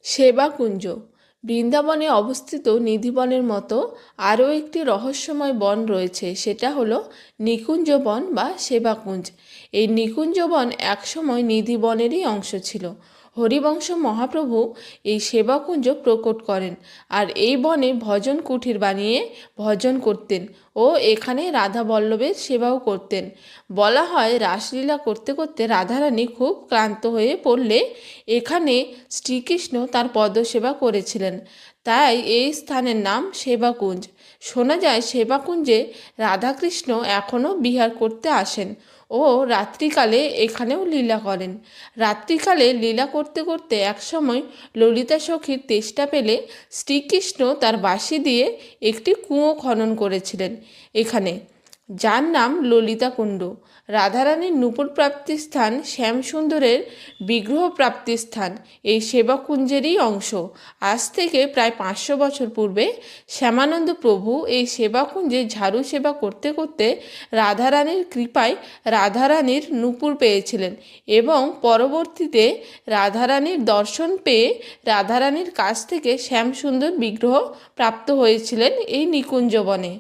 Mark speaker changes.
Speaker 1: সেবাকুঞ্জ বৃন্দাবনে অবস্থিত নিধিবনের মতো আরও একটি রহস্যময় বন রয়েছে, সেটা হলো নিকুঞ্জ বন বা সেবাকুঞ্জ। এই নিকুঞ্জ বন একসময় নিধিবনেরই অংশ ছিল। হরিবংশ মহাপ্রভু এই সেবাকুঞ্জ প্রকট করেন আর এই বনে ভজন কুঠির বানিয়ে ভজন করতেন ও এখানে রাধা বল্লভের সেবাও করতেন। বলা হয় রাসলীলা করতে করতে রাধারানী খুব ক্লান্ত হয়ে পড়লে এখানে শ্রীকৃষ্ণ তার পদসেবা করেছিলেন, তাই এই স্থানের নাম সেবাকুঞ্জ। শোনা যায় সেবাকুঞ্জে রাধাকৃষ্ণ এখনও বিহার করতে আসেন ও রাত্রিকালে এখানেও লীলা করেন। রাত্রিকালে লীলা করতে করতে একসময় ললিতা সখীর তেষ্টা পেলে শ্রীকৃষ্ণ তার বাঁশি দিয়ে একটি কুয়ো খনন করেছিলেন এখানে, যার নাম ললিতা কুণ্ড। রাধারানীর নূপুর প্রাপ্তিস্থান শ্যামসুন্দরের বিগ্রহ প্রাপ্তিস্থান এই সেবাকুঞ্জেরই অংশ। আজ থেকে প্রায় 500 বছর পূর্বে শ্যামানন্দ প্রভু এই সেবাকুঞ্জে ঝাড়ু সেবা করতে করতে রাধারানীর কৃপায় রাধারানীর নূপুর পেয়েছিলেন এবং পরবর্তীতে রাধারানীর দর্শন পেয়ে রাধারানীর কাছ থেকে শ্যামসুন্দর বিগ্রহ প্রাপ্ত হয়েছিলেন এই নিকুঞ্জবনে।